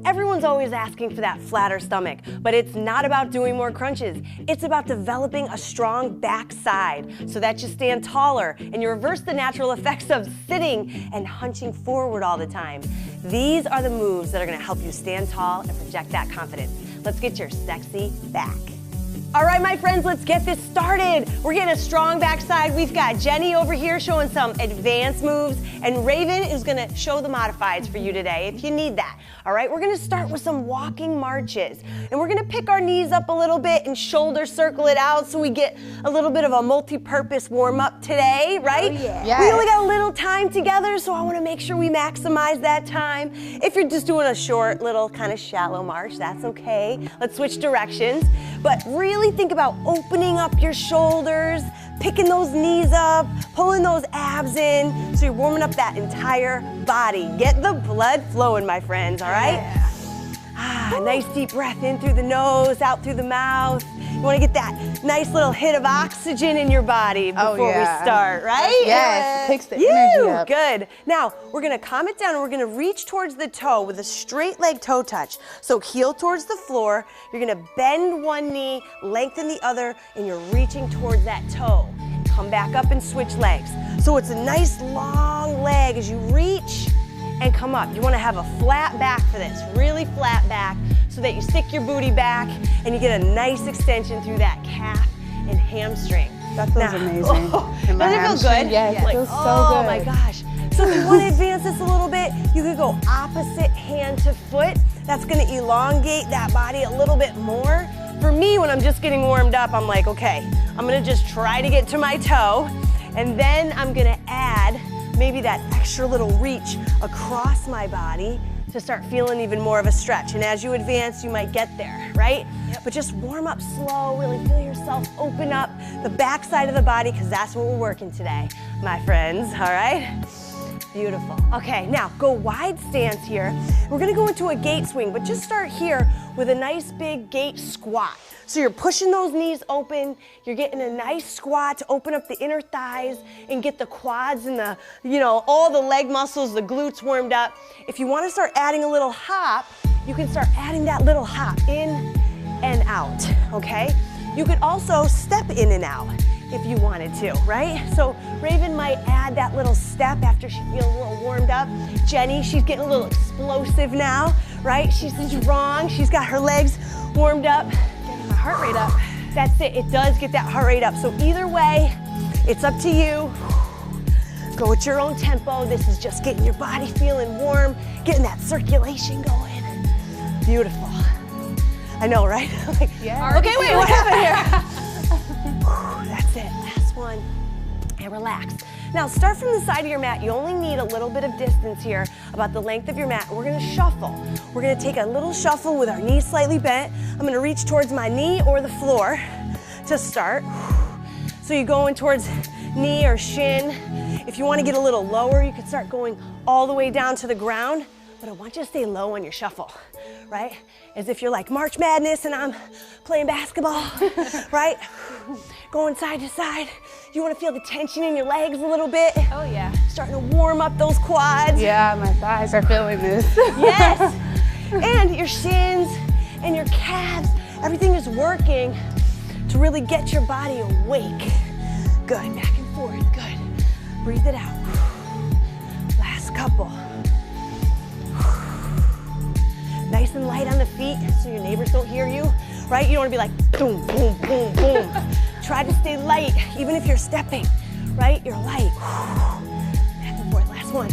Everyone's always asking for that flatter stomach, but it's not about doing more crunches. It's about developing a strong backside so that you stand taller and you reverse the natural effects of sitting and hunching forward all the time. These are the moves that are gonna help you stand tall and project that confidence. Let's get your sexy back. All right, my friends, let's get this started. We're getting a strong backside. We've got Jenny over here showing some advanced moves, and Raven is gonna show the modifieds for you today if you need that. All right, we're gonna start with some walking marches, and we're gonna pick our knees up a little bit and shoulder circle it out so we get a little bit of a multi-purpose warm-up today, right? Oh, yeah. Yes. We only got a little time together, so I wanna make sure we maximize that time. If you're just doing a short, little, kind of shallow march, that's okay. Let's switch directions, but really think about opening up your shoulders, picking those knees up, pulling those abs in, so you're warming up that entire body. Get the blood flowing, my friends, all right? Yeah. Nice deep breath in through the nose, out through the mouth. You wanna get that nice little hit of oxygen in your body before we start, right? Yes, it takes the energy up. Good. Now, we're gonna calm it down and we're gonna reach towards the toe with a straight leg toe touch. So heel towards the floor, you're gonna bend one knee, lengthen the other, and you're reaching towards that toe. Come back up and switch legs. So it's a nice long leg as you reach and come up. You wanna have a flat back for this, really flat back, so that you stick your booty back and you get a nice extension through that calf and hamstring. That feels amazing. Doesn't it feel good? Yes, it feels so good. Oh my gosh. So if you want to advance this a little bit, you could go opposite hand to foot. That's gonna elongate that body a little bit more. For me, when I'm just getting warmed up, I'm like, okay, I'm gonna just try to get to my toe, and then I'm gonna add maybe that extra little reach across my body to start feeling even more of a stretch. And as you advance, you might get there, right? Yep. But just warm up slow, really feel yourself open up the back side of the body, because that's what we're working today, my friends, all right? Beautiful. Okay, now go wide stance here. We're gonna go into a gate swing, but just start here with a nice big gate squat. So you're pushing those knees open, you're getting a nice squat to open up the inner thighs and get the quads and the, all the leg muscles, the glutes warmed up. If you wanna start adding a little hop, you can start adding that little hop in and out, okay? You could also step in and out if you wanted to, right? So Raven might add that little step after she feels a little warmed up. Jenny, she's getting a little explosive now, right? She's strong, she's got her legs warmed up. Getting my heart rate up. That's it, it does get that heart rate up. So either way, it's up to you. Go at your own tempo. This is just getting your body feeling warm, getting that circulation going. Beautiful. I know, right? Like, yeah. Okay, wait, what happened here? That's it, last one, and relax. Now start from the side of your mat. You only need a little bit of distance here, about the length of your mat. We're gonna shuffle. We're gonna take a little shuffle with our knees slightly bent. I'm gonna reach towards my knee or the floor to start. So you're going towards knee or shin. If you wanna get a little lower, you can start going all the way down to the ground, but I want you to stay low on your shuffle, right? As if you're like March Madness and I'm playing basketball, right? Going side to side. You wanna feel the tension in your legs a little bit. Oh yeah. Starting to warm up those quads. Yeah, my thighs are feeling this. Yes, and your shins and your calves, everything is working to really get your body awake. Good, back and forth, good. Breathe it out. Last couple. Nice and light on the feet so your neighbors don't hear you, right? You don't wanna be like boom, boom, boom, boom. Try to stay light, even if you're stepping, right? You're light. Back and forth, last one.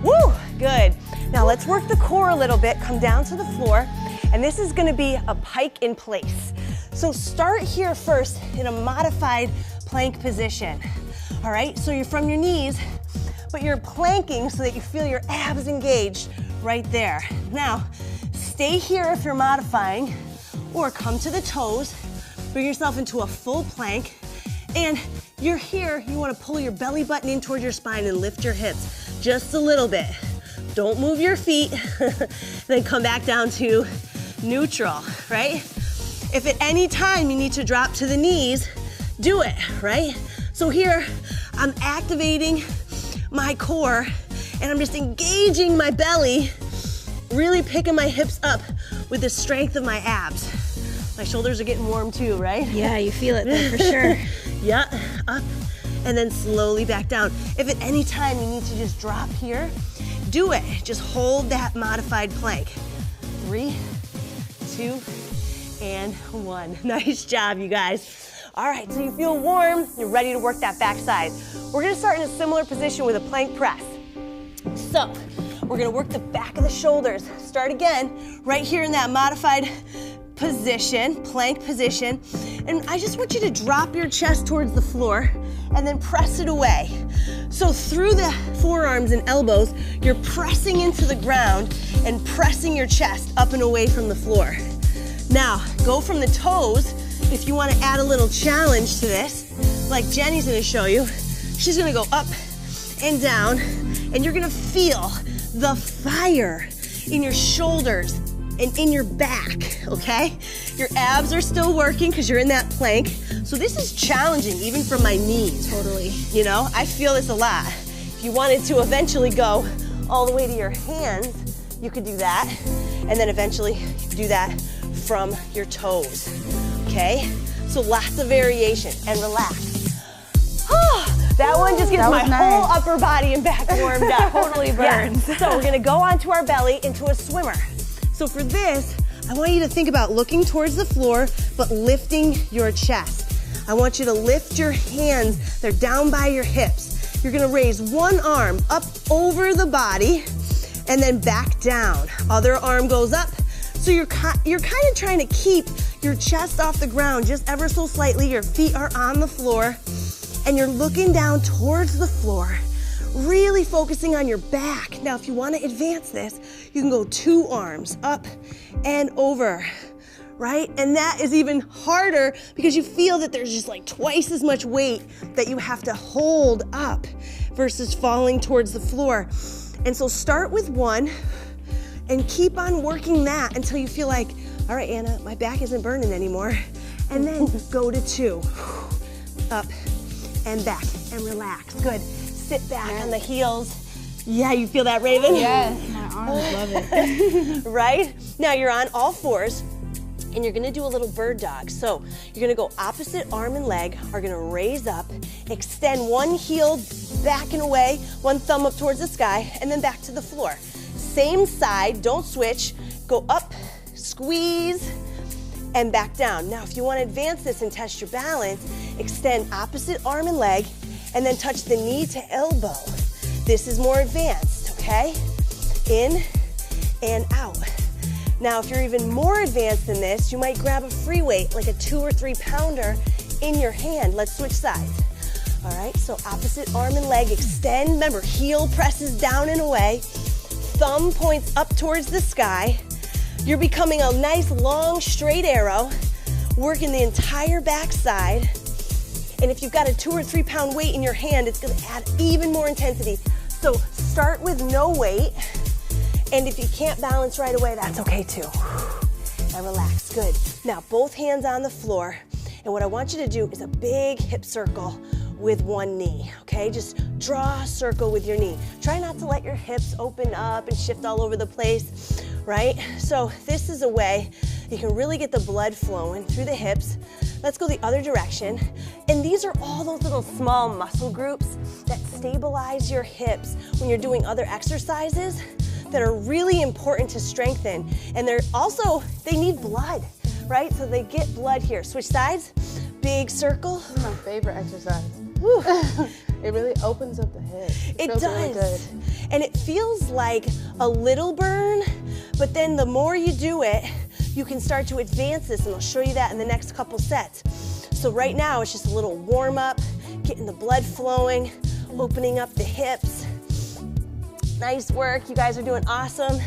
Woo, good. Now let's work the core a little bit, come down to the floor, and this is gonna be a pike in place. So start here first in a modified plank position, all right? So you're from your knees, but you're planking so that you feel your abs engaged right there. Now, stay here if you're modifying, or come to the toes, bring yourself into a full plank, and you're here, you wanna pull your belly button in towards your spine and lift your hips just a little bit. Don't move your feet, then come back down to neutral, right? If at any time you need to drop to the knees, do it, right? So here, I'm activating my core and I'm just engaging my belly really picking my hips up with the strength of my abs. My shoulders are getting warm too, right? Yeah, you feel it there for sure. Yeah, up and then slowly back down. If at any time you need to just drop here, do it. Just hold that modified plank. 3, 2, and 1. Nice job, you guys. All right, so you feel warm, you're ready to work that backside. We're gonna start in a similar position with a plank press. So, we're gonna work the back of the shoulders. Start again, right here in that modified position, plank position. And I just want you to drop your chest towards the floor and then press it away. So through the forearms and elbows, you're pressing into the ground and pressing your chest up and away from the floor. Now, go from the toes. If you want to add a little challenge to this, like Jenny's going to show you, she's going to go up and down, and you're going to feel the fire in your shoulders and in your back, okay? Your abs are still working because you're in that plank. So this is challenging, even for my knees. Totally. You know, I feel this a lot. If you wanted to eventually go all the way to your hands, you could do that. And then eventually you could do that from your toes, okay? So lots of variation, and relax. That one just gets my whole upper body and back warmed up. Totally burns. Yeah. So we're gonna go onto our belly into a swimmer. So for this, I want you to think about looking towards the floor, but lifting your chest. I want you to lift your hands, they're down by your hips. You're gonna raise one arm up over the body and then back down. Other arm goes up. So you're kind of trying to keep your chest off the ground just ever so slightly. Your feet are on the floor and you're looking down towards the floor, really focusing on your back. Now, if you want to advance this, you can go 2 arms up and over, right? And that is even harder because you feel that there's just like twice as much weight that you have to hold up versus falling towards the floor. And so start with 1 and keep on working that until you feel like, all right, Anna, my back isn't burning anymore. And then go to 2, up and back, and relax. Good. Sit back on the heels. Yeah, you feel that, Raven? Yes, my arms love it. Right? Now you're on all fours, and you're gonna do a little bird dog. So you're gonna go opposite arm and leg, are gonna raise up, extend one heel back and away, one thumb up towards the sky, and then back to the floor. Same side, don't switch. Go up, squeeze, and back down. Now, if you want to advance this and test your balance, extend opposite arm and leg, and then touch the knee to elbow. This is more advanced, okay? In and out. Now, if you're even more advanced than this, you might grab a free weight, like a 2 or 3 pounder in your hand. Let's switch sides. All right, so opposite arm and leg, extend. Remember, heel presses down and away. Thumb points up towards the sky. You're becoming a nice long straight arrow, working the entire backside. And if you've got a 2 or 3 pound weight in your hand, it's gonna add even more intensity. So start with no weight, and if you can't balance right away, that's okay too. And relax, good. Now both hands on the floor, and what I want you to do is a big hip circle with one knee, okay? Just draw a circle with your knee. Try not to let your hips open up and shift all over the place, right? So this is a way you can really get the blood flowing through the hips. Let's go the other direction. And these are all those little small muscle groups that stabilize your hips when you're doing other exercises that are really important to strengthen. And they're also, they need blood, right? So they get blood here. Switch sides, big circle. This is my favorite exercise. Woo. It really opens up the head. It feels does. really good. And it feels like a little burn, but then the more you do it, you can start to advance this, and I'll show you that in the next couple sets. So right now, it's just a little warm up, getting the blood flowing, opening up the hips. Nice work, you guys are doing awesome.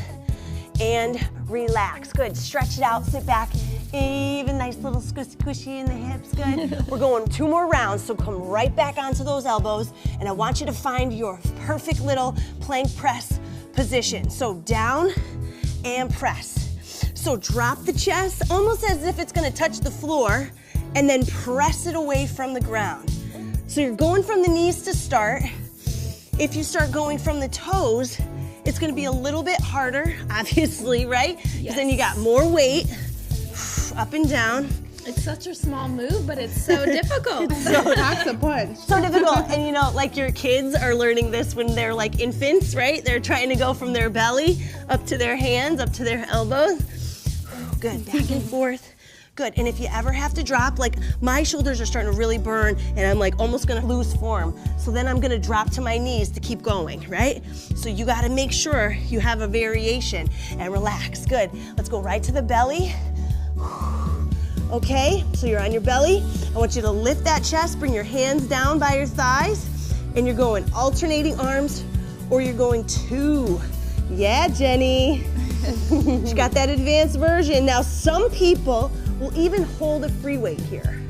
And relax, good, stretch it out, sit back. Even nice little squishy in the hips, good. We're going 2 more rounds, so come right back onto those elbows, and I want you to find your perfect little plank press position. So down and press. So drop the chest, almost as if it's gonna touch the floor, and then press it away from the ground. So you're going from the knees to start. If you start going from the toes, It's gonna be a little bit harder, obviously, right? Because then you got more weight, up and down. It's such a small move, but it's so difficult. Packs a punch. So difficult. And you know, like your kids are learning this when they're like infants, right? They're trying to go from their belly up to their hands, up to their elbows. Good, back and forth. Good, and if you ever have to drop, like my shoulders are starting to really burn and I'm like almost gonna lose form. So then I'm gonna drop to my knees to keep going, right? So you gotta make sure you have a variation and relax. Good, let's go right to the belly. Okay, so you're on your belly. I want you to lift that chest, bring your hands down by your thighs, and you're going alternating arms, or you're going two. Yeah, Jenny. She got that advanced version. Now, some people will even hold a free weight here,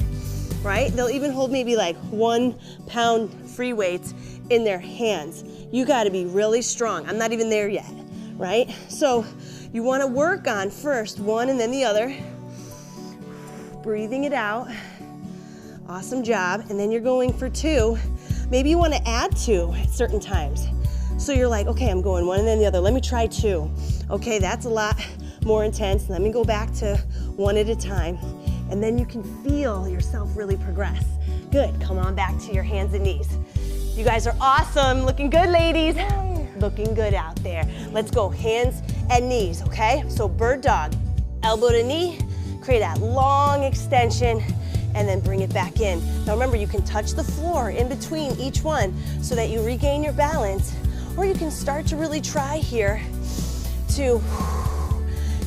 right? They'll even hold maybe like 1 pound free weights in their hands. You gotta be really strong. I'm not even there yet, right? So you wanna work on first one and then the other. Breathing it out. Awesome job. And then you're going for two. Maybe you want to add two at certain times. So you're like, okay, I'm going one and then the other. Let me try two. Okay, that's a lot more intense. Let me go back to one at a time. And then you can feel yourself really progress. Good. Come on back to your hands and knees. You guys are awesome. Looking good, ladies. Looking good out there. Let's go hands and knees, okay? So bird dog, elbow to knee. Create that long extension and then bring it back in. Now remember, you can touch the floor in between each one so that you regain your balance, or you can start to really try here to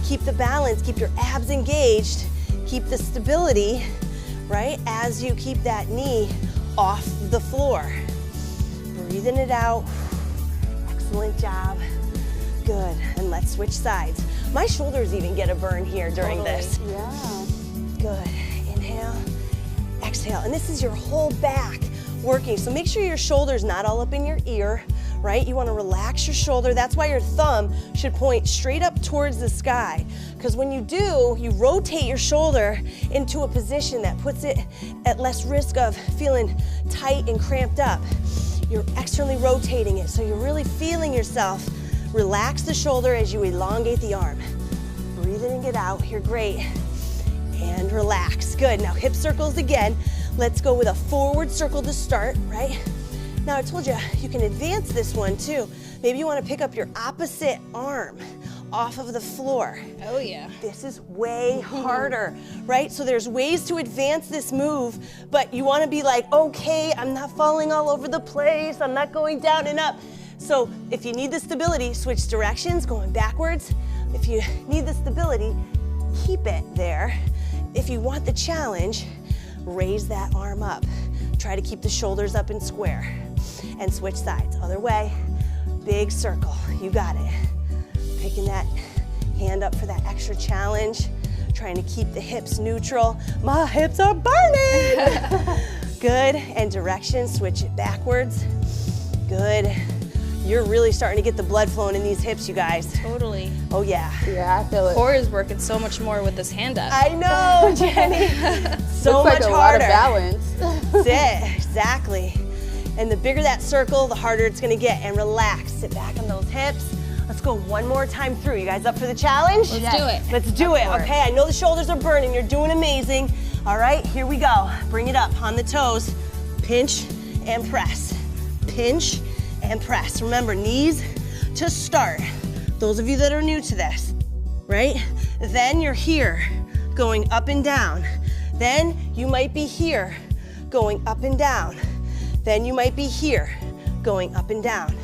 keep the balance, keep your abs engaged, keep the stability, right, as you keep that knee off the floor. Breathing it out. Excellent job. Good, and let's switch sides. My shoulders even get a burn here during this. Yeah. Good, inhale, exhale. And this is your whole back working. So make sure your shoulder's not all up in your ear, right? You wanna relax your shoulder. That's why your thumb should point straight up towards the sky. Because when you do, you rotate your shoulder into a position that puts it at less risk of feeling tight and cramped up. You're externally rotating it, so you're really feeling yourself. Relax the shoulder as you elongate the arm. Breathing it out, you're great. And relax, good. Now hip circles again. Let's go with a forward circle to start, right? Now I told you, you can advance this one too. Maybe you wanna pick up your opposite arm off of the floor. Oh yeah. This is way harder, right? So there's ways to advance this move, but you wanna be like, okay, I'm not falling all over the place, I'm not going down and up. So if you need the stability, switch directions, going backwards. If you need the stability, keep it there. If you want the challenge, raise that arm up. Try to keep the shoulders up and square. And switch sides. Other way, big circle. You got it. Picking that hand up for that extra challenge. Trying to keep the hips neutral. My hips are burning! Good, and direction, switch it backwards. Good. You're really starting to get the blood flowing in these hips, you guys. Totally. Oh yeah. Yeah, I feel it. Core is working so much more with this hand up. I know, Jenny. So Looks like much a harder. lot of balance. That's it, exactly. And the bigger that circle, the harder it's gonna get. And relax, sit back on those hips. Let's go one more time through. You guys up for the challenge? Let's do it. Let's do it, okay? I know the shoulders are burning. You're doing amazing. All right, here we go. Bring it up on the toes. Pinch and press. Pinch and press. Remember, knees to start. Those of you that are new to this, right? Then you're here, going up and down. Then you might be here, going up and down. Then you might be here, going up and down.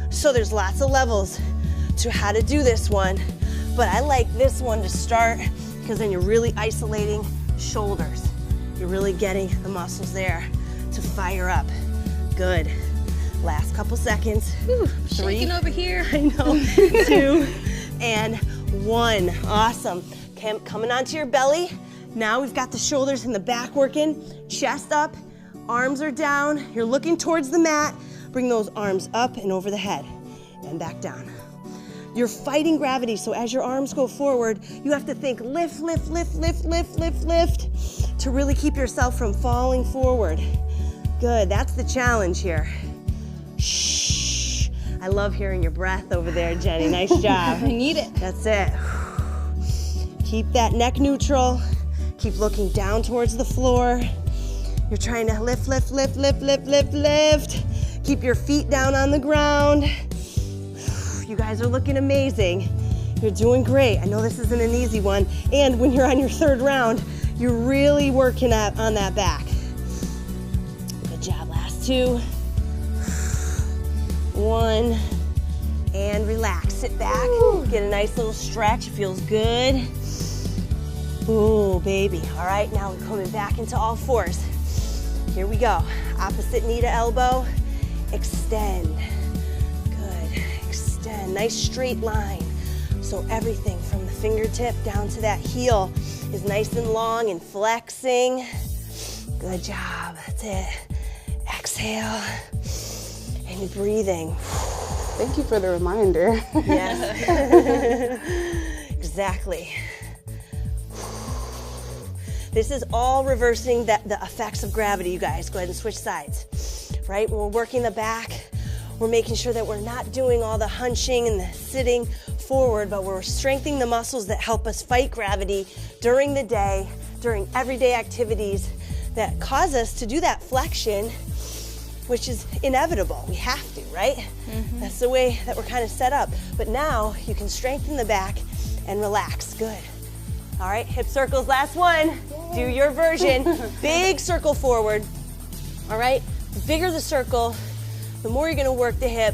So there's lots of levels to how to do this one, but I like this one to start because then you're really isolating shoulders. You're really getting the muscles there to fire up. Good. Last couple seconds. Whew, 3. shaking over here. I know. 2 and 1. Awesome. Coming onto your belly. Now we've got the shoulders and the back working. Chest up, arms are down. You're looking towards the mat. Bring those arms up and over the head and back down. You're fighting gravity, so as your arms go forward, you have to think lift, lift, lift, lift, lift, lift, lift to really keep yourself from falling forward. Good, that's the challenge here. Shh, I love hearing your breath over there, Jenny. Nice job. I need it. That's it. Keep that neck neutral. Keep looking down towards the floor. You're trying to lift, lift, lift, lift, lift, lift, lift. Keep your feet down on the ground. You guys are looking amazing. You're doing great. I know this isn't an easy one. And when you're on your third round, you're really working on that back. Good job, last two. One, and relax, sit back. Get a nice little stretch, feels good. Ooh, baby. All right, now we're coming back into all fours. Here we go. Opposite knee to elbow, extend. Good, extend, nice straight line. So everything from the fingertip down to that heel is nice and long and flexing. Good job, that's it. Exhale, and you're breathing. Thank you for the reminder. Yes, exactly. This is all reversing the effects of gravity, you guys. Go ahead and switch sides, right? When we're working the back, we're making sure that we're not doing all the hunching and the sitting forward, but we're strengthening the muscles that help us fight gravity during the day, during everyday activities that cause us to do that flexion, which is inevitable. We have to, right? Mm-hmm. That's the way that we're kind of set up. But now you can strengthen the back and relax. Good. All right, hip circles, last one. Yay. Do your version. Big circle forward. All right, the bigger the circle, the more you're gonna work the hip,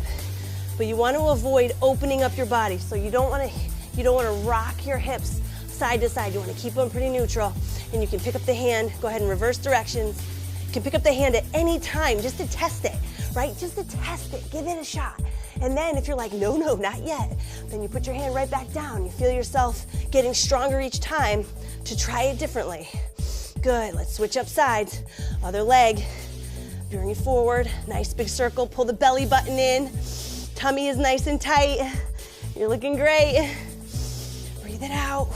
but you want to avoid opening up your body. So you don't want to rock your hips side to side. You want to keep them pretty neutral. And you can pick up the hand, go ahead and reverse directions. You can pick up the hand at any time just to test it, right? Just to test it, give it a shot. And then if you're like, no, not yet, then you put your hand right back down. You feel yourself getting stronger each time to try it differently. Good, let's switch up sides. Other leg, bring it forward, nice big circle, pull the belly button in. Tummy is nice and tight. You're looking great. Breathe it out.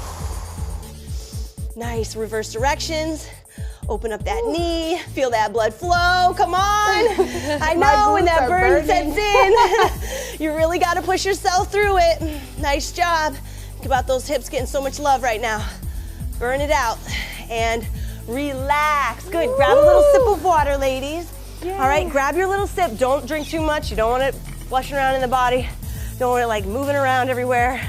Nice, reverse directions. Open up that knee, feel that blood flow, come on. I know when that burn sets in, you really gotta push yourself through it. Nice job. Think about those hips getting so much love right now. Burn it out and relax. Good, grab a little sip of water, ladies. Yay. All right, grab your little sip. Don't drink too much. You don't want it flushing around in the body. Don't want it like moving around everywhere.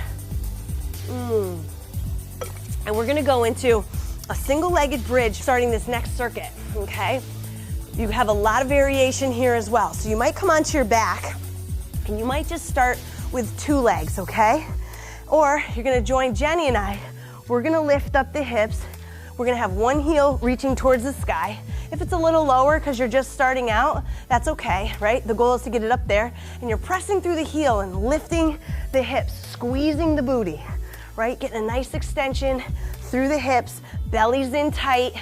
And we're gonna go into a single-legged bridge starting this next circuit, okay? You have a lot of variation here as well. So you might come onto your back and you might just start with 2 legs, okay? Or you're gonna join Jenny and I. We're gonna lift up the hips. We're gonna have one heel reaching towards the sky. If it's a little lower because you're just starting out, that's okay, right? The goal is to get it up there. And you're pressing through the heel and lifting the hips, squeezing the booty, right? Getting a nice extension through the hips, belly's in tight,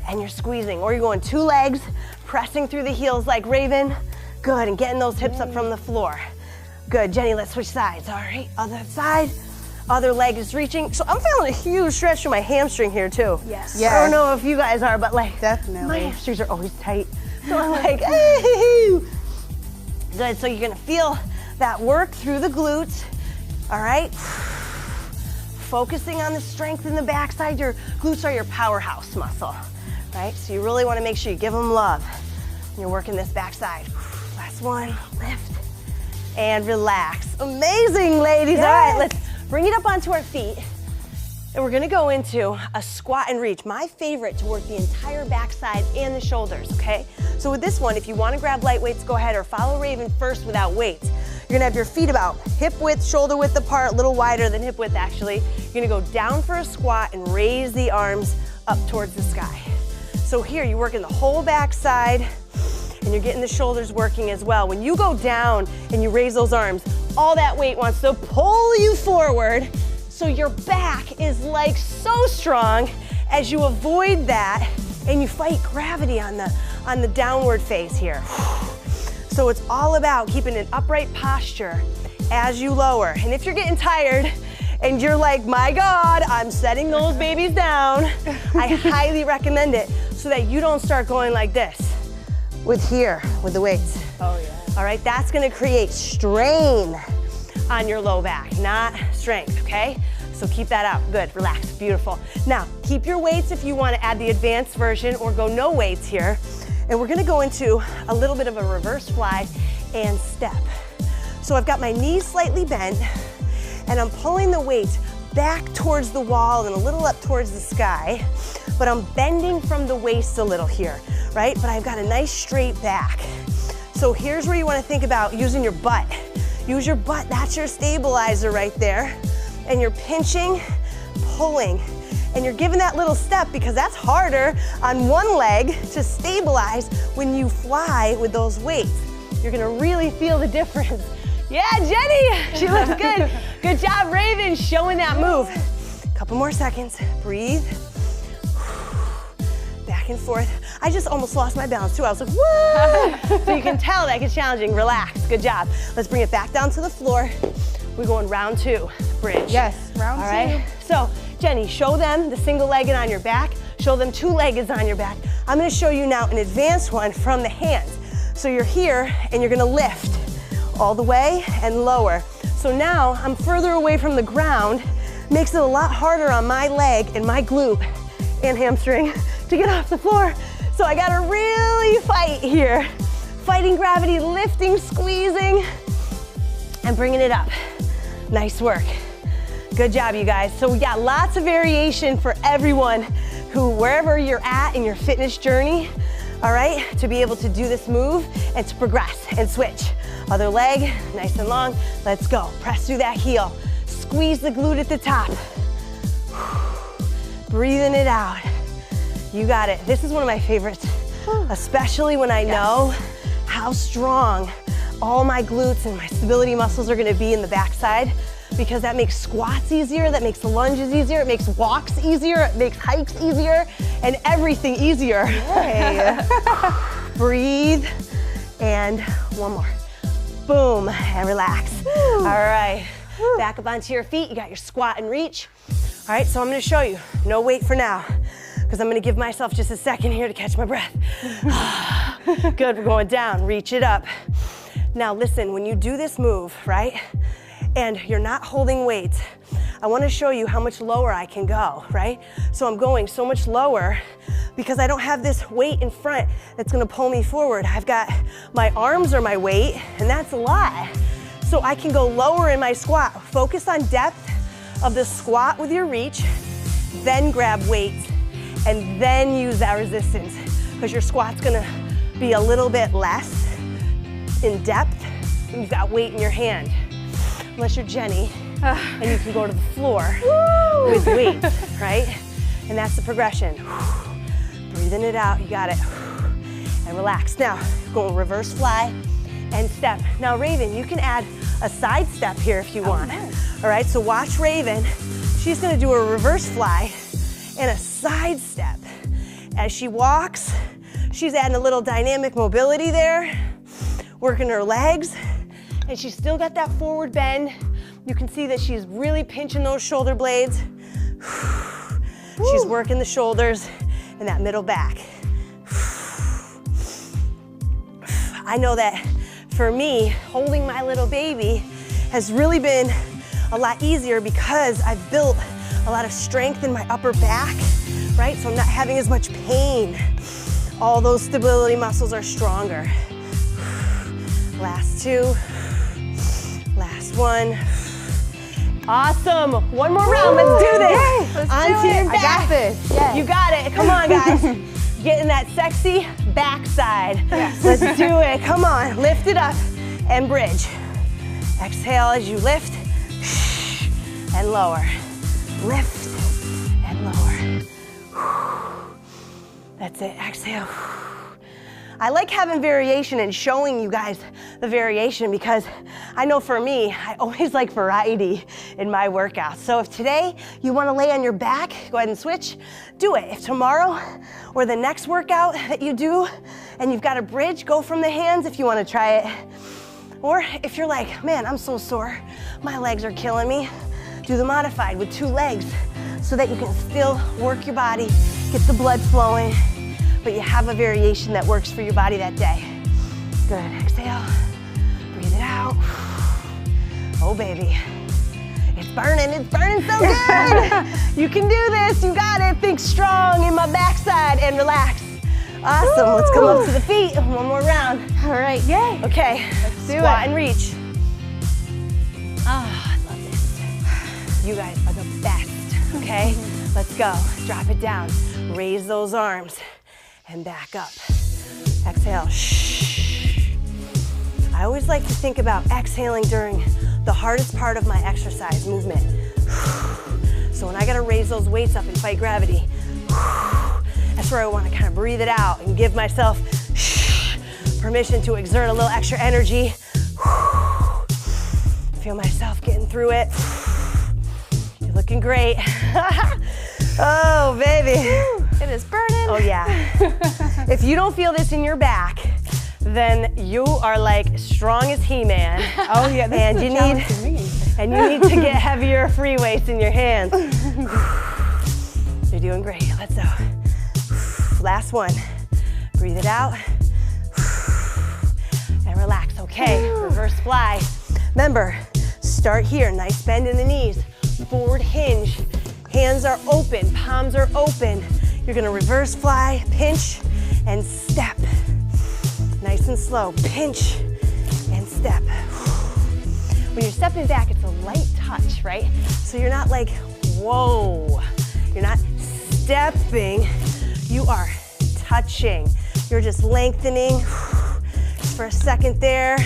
and you're squeezing. Or you're going 2 legs, pressing through the heels like Raven. Good, and getting those hips up from the floor. Good, Jenny, let's switch sides. All right, other side. Other leg is reaching. So I'm feeling a huge stretch through my hamstring here too. Yes. I don't know if you guys are, but like, definitely. My hamstrings are always tight. So I'm like, hey. Good, so you're gonna feel that work through the glutes. All right. Focusing on the strength in the backside. Your glutes are your powerhouse muscle, right? So you really wanna make sure you give them love. You're working this backside. Last one, lift and relax. Amazing, ladies. Yes. All right, let's bring it up onto our feet. And we're gonna go into a squat and reach. My favorite to work the entire backside and the shoulders, okay? So with this one, if you wanna grab light weights, go ahead, or follow Raven first without weights. You're gonna have your feet about hip width, shoulder width apart, a little wider than hip width actually. You're gonna go down for a squat and raise the arms up towards the sky. So here, you're working the whole backside and you're getting the shoulders working as well. When you go down and you raise those arms, all that weight wants to pull you forward, so your back is like so strong as you avoid that and you fight gravity on the downward phase here. So it's all about keeping an upright posture as you lower. And if you're getting tired and you're like, my God, I'm setting those babies down, I highly recommend it so that you don't start going like this with the weights. Oh yeah. All right, that's gonna create strain on your low back, not strength, okay? So keep that out, good, relax, beautiful. Now, keep your weights if you wanna add the advanced version or go no weights here. And we're gonna go into a little bit of a reverse fly and step. So I've got my knees slightly bent and I'm pulling the weight back towards the wall and a little up towards the sky, but I'm bending from the waist a little here, right? But I've got a nice straight back. So here's where you wanna think about using your butt. Use your butt, that's your stabilizer right there. And you're pinching, pulling, and you're giving that little step because that's harder on one leg to stabilize when you fly with those weights. You're gonna really feel the difference. Yeah, Jenny, she looks good. Good job, Raven, showing that move. Couple more seconds, breathe. Back and forth. I just almost lost my balance too. I was like, whoa! So you can tell that gets challenging. Relax, good job. Let's bring it back down to the floor. We're going round 2, bridge. Yes, round 2. All right, so Jenny, show them the single-legged on your back. Show them two-legged on your back. I'm gonna show you now an advanced one from the hands. So you're here and you're gonna lift all the way and lower. So now I'm further away from the ground, makes it a lot harder on my leg and my glute and hamstring to get off the floor. So I gotta really fight here. Fighting gravity, lifting, squeezing, and bringing it up. Nice work. Good job, you guys. So we got lots of variation for everyone who, wherever you're at in your fitness journey, all right, to be able to do this move and to progress and switch. Other leg, nice and long. Let's go. Press through that heel. Squeeze the glute at the top. Breathing it out. You got it. This is one of my favorites, especially when I know how strong all my glutes and my stability muscles are gonna be in the backside, because that makes squats easier, that makes lunges easier, it makes walks easier, it makes hikes easier, and everything easier. Yay. Breathe, and one more. Boom, and relax. All right, back up onto your feet. You got your squat and reach. All right, so I'm gonna show you, no weight for now, because I'm gonna give myself just a second here to catch my breath. Good, we're going down, reach it up. Now listen, when you do this move, right, and you're not holding weight, I wanna show you how much lower I can go, right? So I'm going so much lower because I don't have this weight in front that's gonna pull me forward. I've got my arms are my weight, and that's a lot. So I can go lower in my squat. Focus on depth of the squat with your reach, then grab weight, and then use that resistance, because your squat's gonna be a little bit less in depth, and you've got weight in your hand. Unless you're Jenny, and you can go to the floor with weight, right? And that's the progression. Breathing it out, you got it. And relax. Now, going reverse fly and step. Now, Raven, you can add a side step here if you want. All right, so watch Raven. She's gonna do a reverse fly and a side step. As she walks, she's adding a little dynamic mobility there, working her legs, and she's still got that forward bend. You can see that she's really pinching those shoulder blades. She's working the shoulders and that middle back. I know that for me, holding my little baby has really been a lot easier because I've built a lot of strength in my upper back, right? So I'm not having as much pain. All those stability muscles are stronger. Last 2, last 1. Awesome, one more round, let's do this. Let's Onto do it. your back. I got this, yes. You got it, come on guys. Getting that sexy backside. Yes. Let's do it, come on, lift it up and bridge. Exhale as you lift and lower. Lift and lower. That's it, exhale. I like having variation and showing you guys the variation because I know for me, I always like variety in my workouts. So if today you wanna lay on your back, go ahead and switch, do it. If tomorrow or the next workout that you do and you've got a bridge, go from the hands if you wanna try it. Or if you're like, man, I'm so sore, my legs are killing me, do the modified with 2 legs so that you can still work your body, get the blood flowing, but you have a variation that works for your body that day. Good, exhale, down. Oh, baby. It's burning so good. You can do this, you got it. Think strong in my backside and relax. Awesome, let's come up to the feet. One more round. All right, yay. Okay, Let's do squat it. and reach. Oh, I love this. You guys are the best, okay? Let's go, drop it down. Raise those arms and back up. Exhale, shh. I always like to think about exhaling during the hardest part of my exercise movement. So when I gotta raise those weights up and fight gravity, that's where I wanna kind of breathe it out and give myself permission to exert a little extra energy. Feel myself getting through it. You're looking great. Oh, baby. It is burning. Oh, yeah. If you don't feel this in your back, then you are like strong as He-Man. Oh yeah, this And is a you challenge for me. And you need to get heavier free weights in your hands. You're doing great. Let's go. Last one. Breathe it out. And relax. Okay, reverse fly. Remember, start here. Nice bend in the knees. Forward hinge. Hands are open, palms are open. You're gonna reverse fly, pinch, and step. Nice and slow. Pinch and step. When you're stepping back, it's a light touch, right? So you're not like, whoa. You're not stepping, you are touching. You're just lengthening. Just for a second there.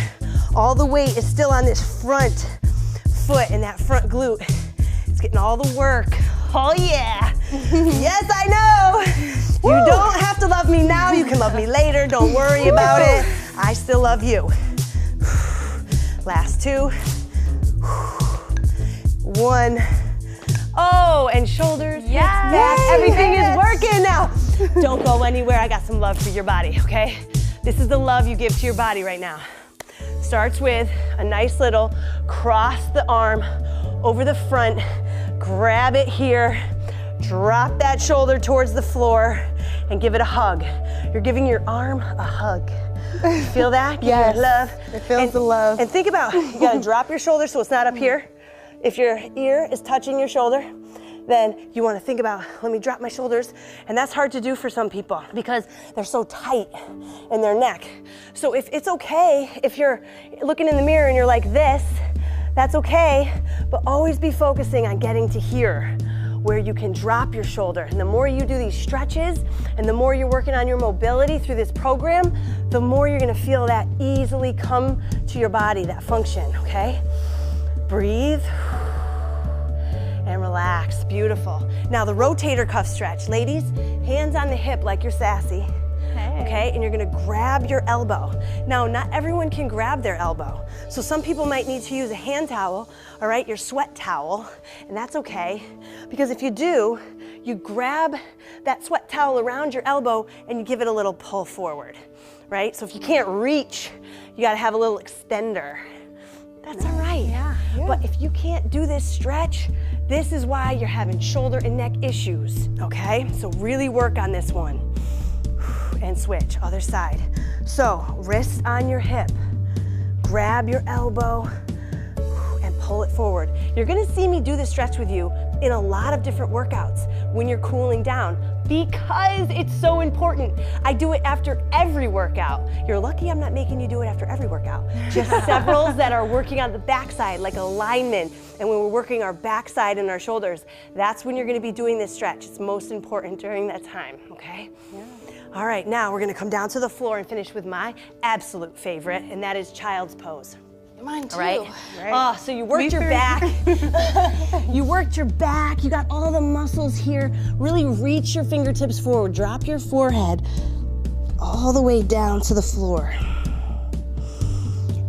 All the weight is still on this front foot and that front glute. It's getting all the work. Oh yeah. Yes, I know. You don't have to love me now. You can love me later. Don't worry about it. I still love you. Last two. One. Oh, and shoulders, hips, back. Everything is working now. Don't go anywhere. I got some love for your body, okay? This is the love you give to your body right now. Starts with a nice little cross the arm over the front. Grab it here. Drop that shoulder towards the floor and give it a hug. You're giving your arm a hug. Feel that? Yes. Love. It feels the love. And think about, you gotta drop your shoulder so it's not up here. If your ear is touching your shoulder, then you wanna think about, let me drop my shoulders. And that's hard to do for some people because they're so tight in their neck. So if it's okay, if you're looking in the mirror and you're like this, that's okay, but always be focusing on getting to here, where you can drop your shoulder. And the more you do these stretches and the more you're working on your mobility through this program, the more you're gonna feel that easily come to your body, that function, okay? Breathe and relax, beautiful. Now the rotator cuff stretch. Ladies, hands on the hip like you're sassy. Okay, and you're gonna grab your elbow. Now, not everyone can grab their elbow. So some people might need to use a hand towel, all right, your sweat towel, and that's okay. Because if you do, you grab that sweat towel around your elbow and you give it a little pull forward, right? So if you can't reach, you gotta have a little extender. That's all right. Yeah. But if you can't do this stretch, this is why you're having shoulder and neck issues, okay? So really work on this one. And switch, other side. So, wrist on your hip, grab your elbow, and pull it forward. You're gonna see me do this stretch with you in a lot of different workouts when you're cooling down because it's so important. I do it after every workout. You're lucky I'm not making you do it after every workout. Just several that are working on the backside, like alignment, and when we're working our backside and our shoulders, that's when you're gonna be doing this stretch. It's most important during that time, okay? Yeah. All right, now we're gonna come down to the floor and finish with my absolute favorite, and that is child's pose. Mine too. All right? Oh, so you worked your back. You worked your back. You got all the muscles here. Really reach your fingertips forward. Drop your forehead all the way down to the floor.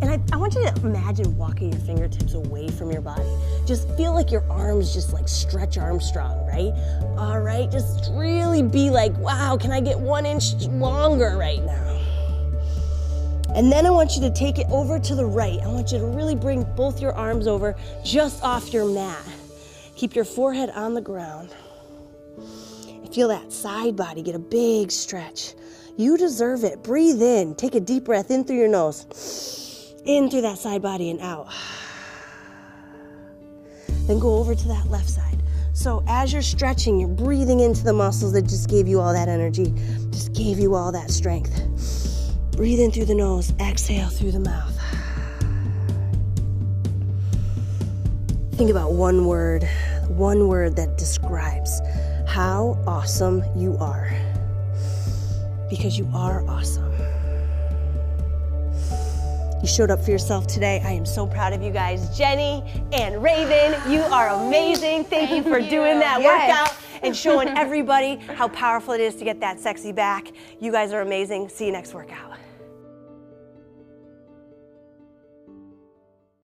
And I want you to imagine walking your fingertips away from your body. Just feel like your arms just like Stretch Armstrong, right? All right, just really be like, wow, can I get 1 inch longer right now? And then I want you to take it over to the right. I want you to really bring both your arms over just off your mat. Keep your forehead on the ground. And feel that side body, get a big stretch. You deserve it. Breathe in, take a deep breath in through your nose. In through that side body and out. Then go over to that left side. So as you're stretching, you're breathing into the muscles that just gave you all that energy, just gave you all that strength. Breathe in through the nose, exhale through the mouth. Think about one word that describes how awesome you are. Because you are awesome. You showed up for yourself today. I am so proud of you guys. Jenny and Raven, you are amazing. Thank you for doing that workout and showing everybody how powerful it is to get that sexy back. You guys are amazing. See you next workout.